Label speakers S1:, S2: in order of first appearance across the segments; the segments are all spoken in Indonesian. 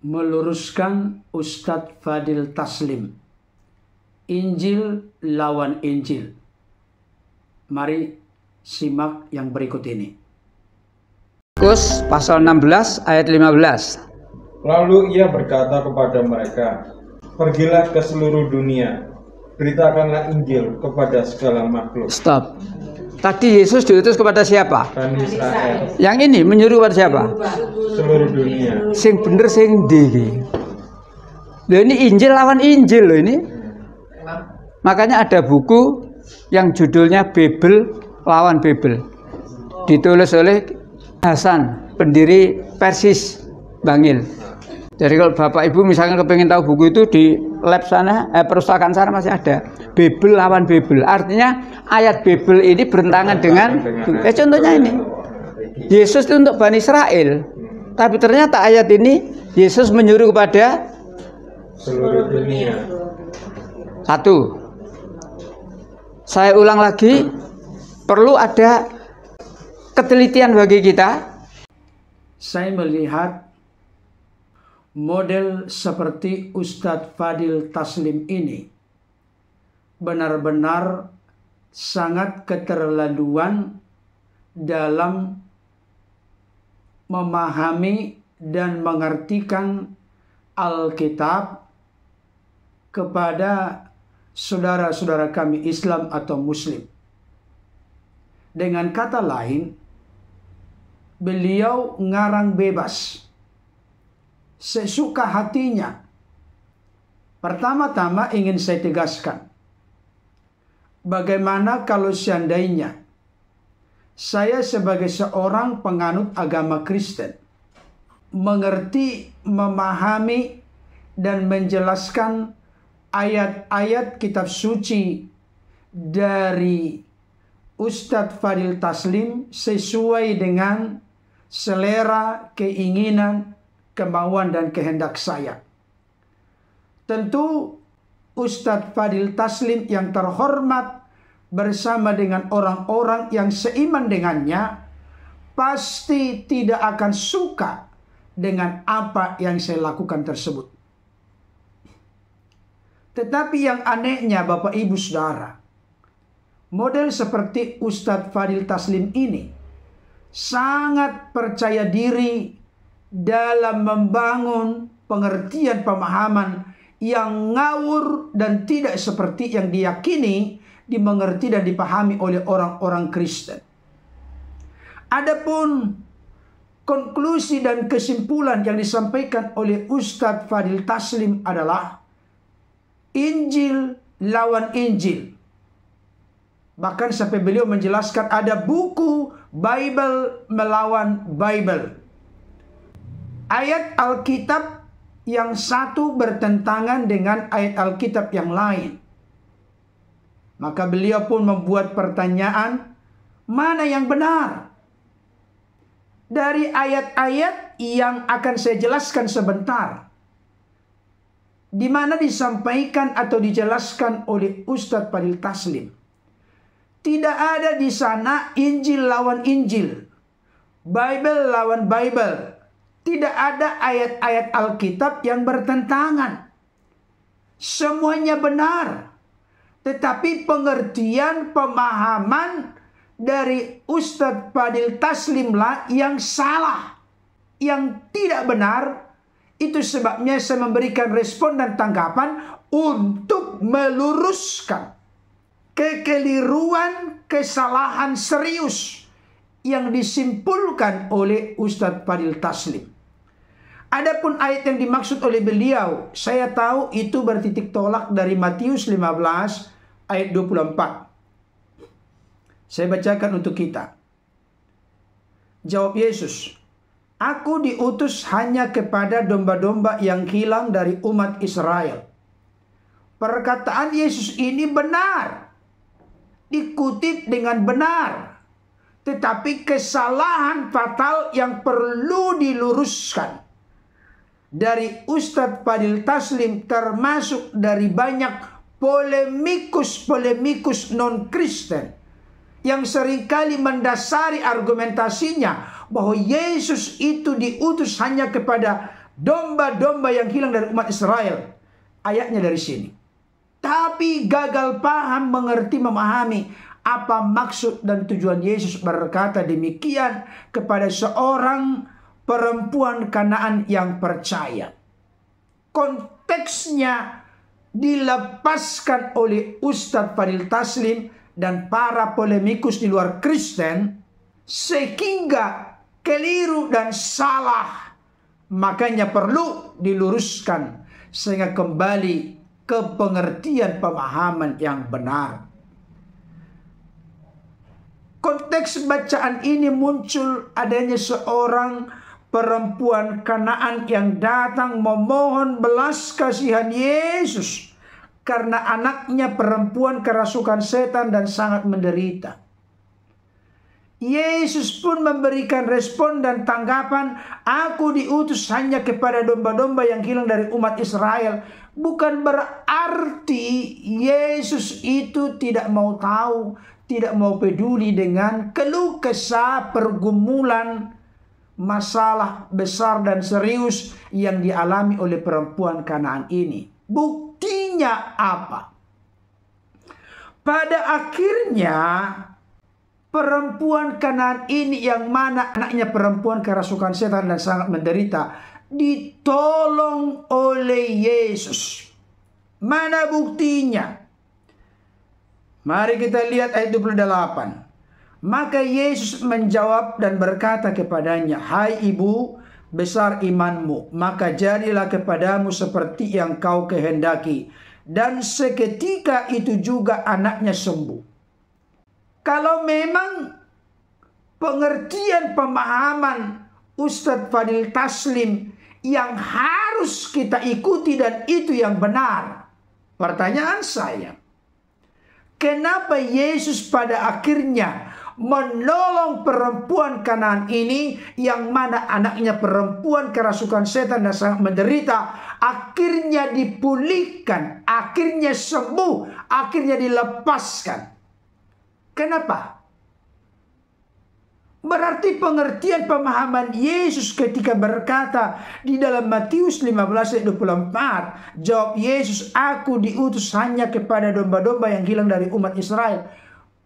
S1: meluruskan Ustadz Fadil Taslim. Injil lawan Injil. Mari simak yang berikut ini.
S2: Markus pasal 16 ayat 15.
S3: Lalu ia berkata kepada mereka, "Pergilah ke seluruh dunia, beritakanlah Injil kepada segala makhluk."
S2: Stop. Tadi Yesus diutus kepada siapa?
S3: Bani Israel.
S2: Yang ini menyuruh kepada siapa?
S3: Seluruh dunia.
S2: Sing bener sing ndi. Loh, ini Injil lawan Injil loh ini. Makanya ada buku yang judulnya Babel lawan Babel. Ditulis oleh Hasan, pendiri Persis Bangil. Jadi kalau Bapak Ibu misalnya kepengen tahu buku itu di lab sana, perpustakaan sana masih ada. Babel lawan Babel. Artinya ayat Babel ini bertentangan dengan contohnya ini. Yesus itu untuk Bani Israel. Tapi ternyata ayat ini Yesus menyuruh kepada
S3: Seluruh dunia.
S2: Satu. Saya ulang lagi, perlu ada ketelitian bagi kita.
S1: Saya melihat model seperti Ustadz Fadil Taslim ini benar-benar sangat keterlaluan dalam memahami dan mengartikan Alkitab kepada saudara-saudara kami Islam atau Muslim. Dengan kata lain, beliau ngarang bebas, sesuka hatinya. Pertama-tama ingin saya tegaskan, bagaimana kalau seandainya saya sebagai seorang penganut agama Kristen mengerti, memahami, dan menjelaskan ayat-ayat kitab suci dari Ustadz Fadil Taslim sesuai dengan selera, keinginan, kemauan, dan kehendak saya. Tentu Ustadz Fadil Taslim yang terhormat bersama dengan orang-orang yang seiman dengannya pasti tidak akan suka dengan apa yang saya lakukan tersebut. Tetapi yang anehnya Bapak Ibu Saudara, model seperti Ustadz Fadil Taslim ini sangat percaya diri dalam membangun pengertian pemahaman yang ngawur dan tidak seperti yang diyakini, dimengerti dan dipahami oleh orang-orang Kristen. Adapun konklusi dan kesimpulan yang disampaikan oleh Ustadz Fadil Taslim adalah Injil lawan Injil. Bahkan sampai beliau menjelaskan ada buku Bible melawan Bible. Ayat Alkitab yang satu bertentangan dengan ayat Alkitab yang lain. Maka beliau pun membuat pertanyaan, mana yang benar? Dari ayat-ayat yang akan saya jelaskan sebentar, di mana disampaikan atau dijelaskan oleh Ustadz Fadil Taslim, tidak ada di sana Injil lawan Injil, Bible lawan Bible. Tidak ada ayat-ayat Alkitab yang bertentangan. Semuanya benar. Tetapi pengertian, pemahaman dari Ustadz Fadil Taslimlah yang salah, yang tidak benar. Itu sebabnya saya memberikan respon dan tanggapan untuk meluruskan kekeliruan, kesalahan serius yang disimpulkan oleh Ustadz Fadil Taslim. Adapun ayat yang dimaksud oleh beliau, saya tahu itu bertitik tolak dari Matius 15 ayat 24. Saya bacakan untuk kita. Jawab Yesus, "Aku diutus hanya kepada domba-domba yang hilang dari umat Israel." Perkataan Yesus ini benar, dikutip dengan benar, tetapi kesalahan fatal yang perlu diluruskan dari Ustadz Fadil Taslim, termasuk dari banyak polemikus non-Kristen yang seringkali mendasari argumentasinya bahwa Yesus itu diutus hanya kepada domba-domba yang hilang dari umat Israel. Ayatnya dari sini. Tapi gagal paham, mengerti, memahami apa maksud dan tujuan Yesus berkata demikian kepada seorang perempuan Kanaan yang percaya. Konteksnya dilepaskan oleh Ustadz Fadil Taslim dan para polemikus di luar Kristen, sehingga keliru dan salah. Makanya perlu diluruskan sehingga kembali ke pengertian pemahaman yang benar. Konteks bacaan ini muncul adanya seorang perempuan Kanaan yang datang memohon belas kasihan Yesus karena anaknya perempuan kerasukan setan dan sangat menderita. Yesus pun memberikan respon dan tanggapan, "Aku diutus hanya kepada domba-domba yang hilang dari umat Israel." Bukan berarti Yesus itu tidak mau tahu, tidak mau peduli dengan keluh kesah, pergumulan, masalah besar dan serius yang dialami oleh perempuan Kanaan ini. Buktinya apa? Pada akhirnya perempuan Kanaan ini yang mana anaknya perempuan kerasukan setan dan sangat menderita ditolong oleh Yesus. Mana buktinya? Mari kita lihat ayat 28. Maka Yesus menjawab dan berkata kepadanya, "Hai ibu, besar imanmu, maka jadilah kepadamu seperti yang kau kehendaki." Dan seketika itu juga anaknya sembuh. Kalau memang pengertian pemahaman Ustadz Fadil Taslim yang harus kita ikuti dan itu yang benar, pertanyaan saya, kenapa Yesus pada akhirnya menolong perempuan Kanaan ini yang mana anaknya perempuan kerasukan setan dan sangat menderita, akhirnya dipulihkan, akhirnya sembuh, akhirnya dilepaskan? Kenapa? Berarti pengertian pemahaman Yesus ketika berkata di dalam Matius 15 ayat 24, jawab Yesus, "Aku diutus hanya kepada domba-domba yang hilang dari umat Israel."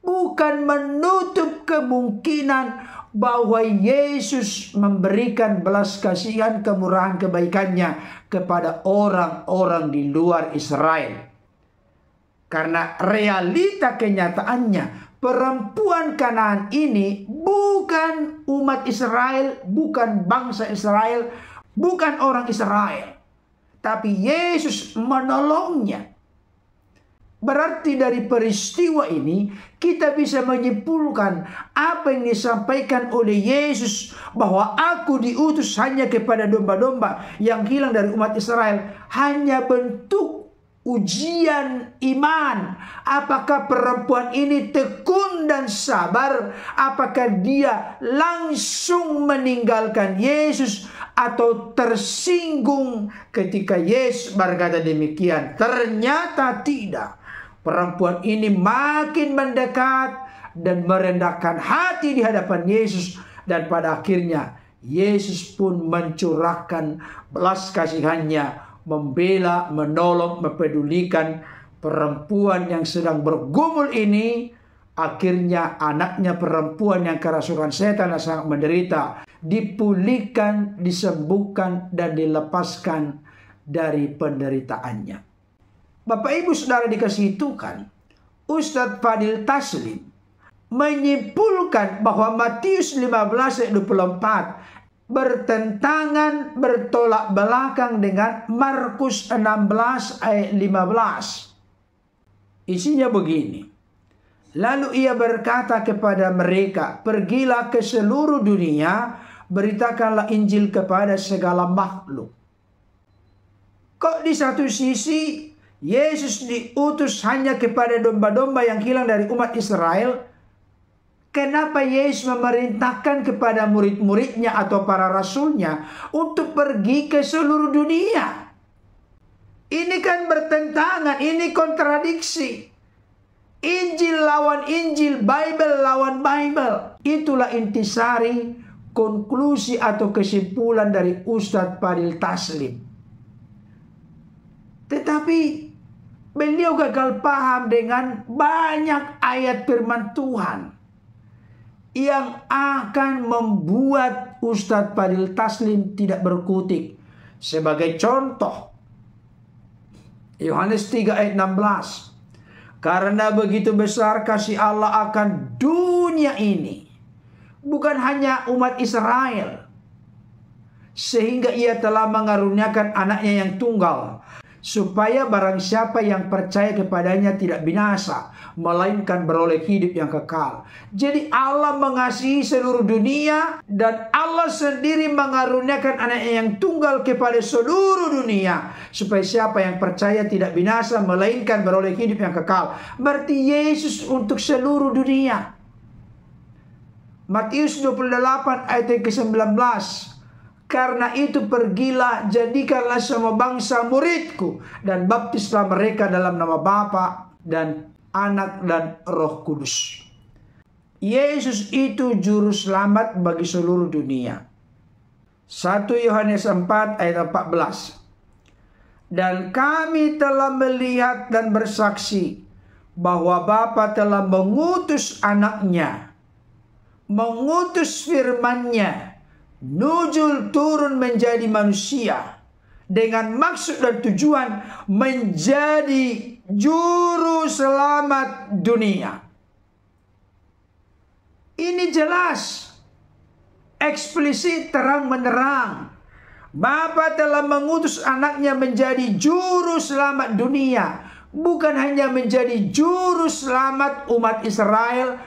S1: Bukan menutup kemungkinan bahwa Yesus memberikan belas kasihan, kemurahan, kebaikannya kepada orang-orang di luar Israel. Karena realita kenyataannya, perempuan Kanaan ini bukan umat Israel, bukan bangsa Israel, bukan orang Israel. Tapi Yesus menolongnya. Berarti dari peristiwa ini kita bisa menyimpulkan apa yang disampaikan oleh Yesus, bahwa aku diutus hanya kepada domba-domba yang hilang dari umat Israel, hanya bentuk ujian iman. Apakah perempuan ini tekun dan sabar? Apakah dia langsung meninggalkan Yesus atau tersinggung ketika Yesus berkata demikian? Ternyata tidak. Perempuan ini makin mendekat dan merendahkan hati di hadapan Yesus, dan pada akhirnya Yesus pun mencurahkan belas kasihannya, membela, menolong, mempedulikan perempuan yang sedang bergumul ini. Akhirnya anaknya perempuan yang kerasukan setan dan sangat menderita dipulihkan, disembuhkan, dan dilepaskan dari penderitaannya. Bapak Ibu Saudara dikasihi Tuhan, Ustadz Fadil Taslim menyimpulkan bahwa Matius 15 ayat 24 bertentangan, bertolak belakang dengan Markus 16 ayat 15. Isinya begini. Lalu ia berkata kepada mereka, "Pergilah ke seluruh dunia, beritakanlah Injil kepada segala makhluk." Kok di satu sisi Yesus diutus hanya kepada domba-domba yang hilang dari umat Israel? Kenapa Yesus memerintahkan kepada murid-muridnya atau para rasulnya untuk pergi ke seluruh dunia? Ini kan bertentangan, ini kontradiksi. Injil lawan Injil, Bible lawan Bible. Itulah intisari konklusi atau kesimpulan dari Ustadz Fadil Taslim. Tetapi beliau gagal paham dengan banyak ayat firman Tuhan yang akan membuat Ustadz Fadil Taslim tidak berkutik. Sebagai contoh, Yohanes 3 ayat 16. Karena begitu besar kasih Allah akan dunia ini, bukan hanya umat Israel, sehingga ia telah mengaruniakan anaknya yang tunggal, supaya barang siapa yang percaya kepadanya tidak binasa, melainkan beroleh hidup yang kekal. Jadi Allah mengasihi seluruh dunia, dan Allah sendiri mengaruniakan anaknya yang tunggal kepada seluruh dunia, supaya siapa yang percaya tidak binasa, melainkan beroleh hidup yang kekal. Berarti Yesus untuk seluruh dunia. Matius 28 ayat ke-19. Karena itu pergilah, jadikanlah semua bangsa muridku, dan baptislah mereka dalam nama Bapa dan Anak dan Roh Kudus. Yesus itu juru selamat bagi seluruh dunia. 1 Yohanes 4 ayat 14. Dan kami telah melihat dan bersaksi bahwa Bapa telah mengutus anaknya, mengutus firman-Nya, nuzul turun menjadi manusia, dengan maksud dan tujuan menjadi juru selamat dunia. Ini jelas, eksplisit, terang menerang. Bapa telah mengutus anaknya menjadi juru selamat dunia, bukan hanya menjadi juru selamat umat Israel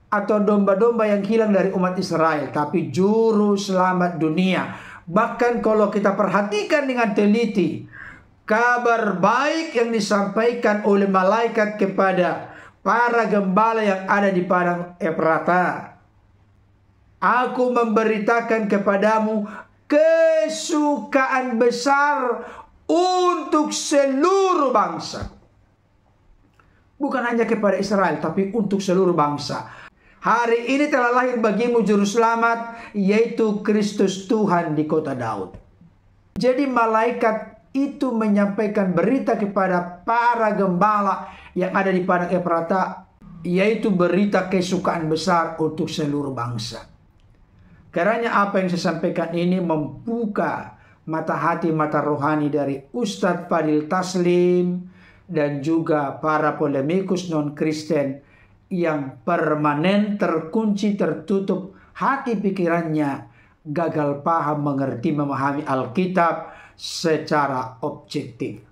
S1: atau domba-domba yang hilang dari umat Israel, tapi juru selamat dunia. Bahkan kalau kita perhatikan dengan teliti, kabar baik yang disampaikan oleh malaikat kepada para gembala yang ada di padang Efrata. Aku memberitakan kepadamu kesukaan besar untuk seluruh bangsa. Bukan hanya kepada Israel, tapi untuk seluruh bangsa. Hari ini telah lahir bagimu juru selamat, yaitu Kristus Tuhan di kota Daud. Jadi malaikat itu menyampaikan berita kepada para gembala yang ada di padang Efrata, yaitu berita kesukaan besar untuk seluruh bangsa. Karena apa yang saya sampaikan ini membuka mata hati, mata rohani dari Ustadz Fadil Taslim dan juga para polemikus non-Kristen yang permanen terkunci, tertutup hati pikirannya, gagal paham, mengerti, memahami Alkitab secara objektif.